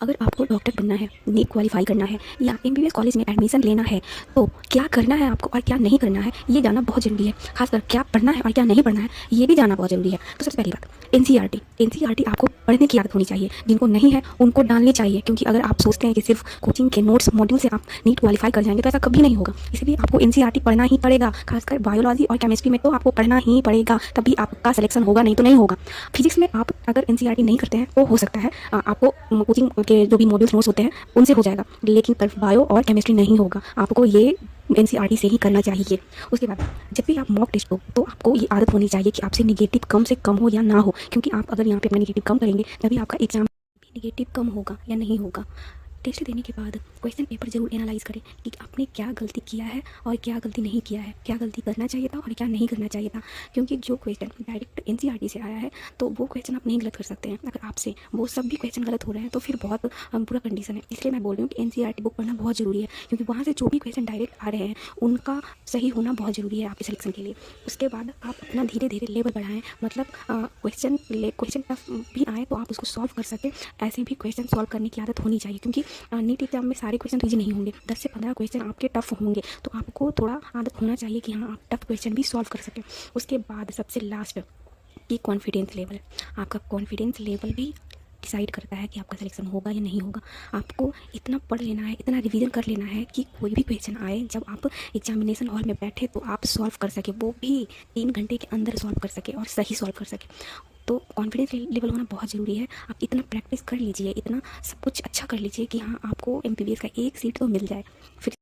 अगर आपको डॉक्टर बनना है, नीट क्वालिफाई करना है या एमबीबीएस कॉलेज में एडमिशन लेना है, तो क्या करना है आपको और क्या नहीं करना है, ये जानना बहुत ज़रूरी है। खासकर क्या पढ़ना है और क्या नहीं पढ़ना है, ये भी जानना बहुत ज़रूरी है। तो सबसे पहली बात, एनसीईआरटी आपको पढ़ने की आदत होनी चाहिए। जिनको नहीं है उनको डालनी चाहिए, क्योंकि अगर आप सोचते हैं कि सिर्फ कोचिंग के नोट्स मॉड्यूल से आप नीट क्वालिफाई कर जाएंगे तो ऐसा कभी नहीं होगा। इसलिए आपको एनसीईआरटी पढ़ना ही पड़ेगा। खासकर बायोलॉजी और केमिस्ट्री में तो आपको पढ़ना ही पड़ेगा, तभी आपका सिलेक्शन होगा, नहीं तो नहीं होगा। फिजिक्स में आप अगर एनसीईआरटी नहीं करते हैं तो हो सकता है आपको कोचिंग के जो भी मॉड्यूल्स नोट्स होते हैं उनसे हो जाएगा, लेकिन पर बायो और केमिस्ट्री नहीं होगा। आपको ये एनसीईआरटी से ही करना चाहिए। उसके बाद जब भी आप मॉक टेस्ट हो तो आपको ये आदत होनी चाहिए कि आपसे निगेटिव कम से कम हो या ना हो, क्योंकि आप अगर यहाँ पे अपना निगेटिव कम करेंगे तभी आपका एग्जाम भी निगेटिव कम होगा या नहीं होगा। टेस्ट देने के बाद क्वेश्चन पेपर जरूर एनालाइज करें कि आपने क्या गलती किया है और क्या गलती नहीं किया है, क्या गलती करना चाहिए था और क्या नहीं करना चाहिए था। क्योंकि जो क्वेश्चन डायरेक्ट एनसीईआरटी से आया है तो वो क्वेश्चन आप नहीं गलत कर सकते हैं। अगर आपसे वो सब भी क्वेश्चन गलत हो रहे हैं तो फिर बहुत बुरा कंडीशन है। इसलिए मैं बोल रही हूँ कि एनसीईआरटी बुक पढ़ना बहुत ज़रूरी है, क्योंकि वहाँ से जो भी क्वेश्चन डायरेक्ट आ रहे हैं उनका सही होना बहुत ज़रूरी है आपके सिलेक्शन के लिए। उसके बाद आप अपना धीरे धीरे लेवल बढ़ाएं, मतलब क्वेश्चन टफ भी आए तो आप उसको सॉल्व कर सकें। ऐसे भी क्वेश्चन सॉल्व करने की आदत होनी चाहिए, क्योंकि नीट एग्जाम में सारे क्वेश्चन ईजी नहीं होंगे। 10 से 15 क्वेश्चन आपके टफ होंगे, तो आपको थोड़ा आदत होना चाहिए कि हाँ आप टफ क्वेश्चन भी सॉल्व कर सकें। उसके बाद सबसे लास्ट की कॉन्फिडेंस लेवल। आपका कॉन्फिडेंस लेवल भी डिसाइड करता है कि आपका सिलेक्शन होगा या नहीं होगा। आपको इतना पढ़ लेना है, इतना रिवीजन कर लेना है कि कोई भी क्वेश्चन आए जब आप एग्जामिनेशन हॉल में बैठे तो आप सॉल्व कर सके, वो भी 3 घंटे के अंदर सॉल्व कर सके और सही सॉल्व कर सके। तो कॉन्फिडेंस लेवल होना बहुत ज़रूरी है। आप इतना प्रैक्टिस कर लीजिए, इतना सब कुछ अच्छा कर लीजिए कि हाँ आपको एमबीबीएस का एक सीट तो मिल जाए। फिर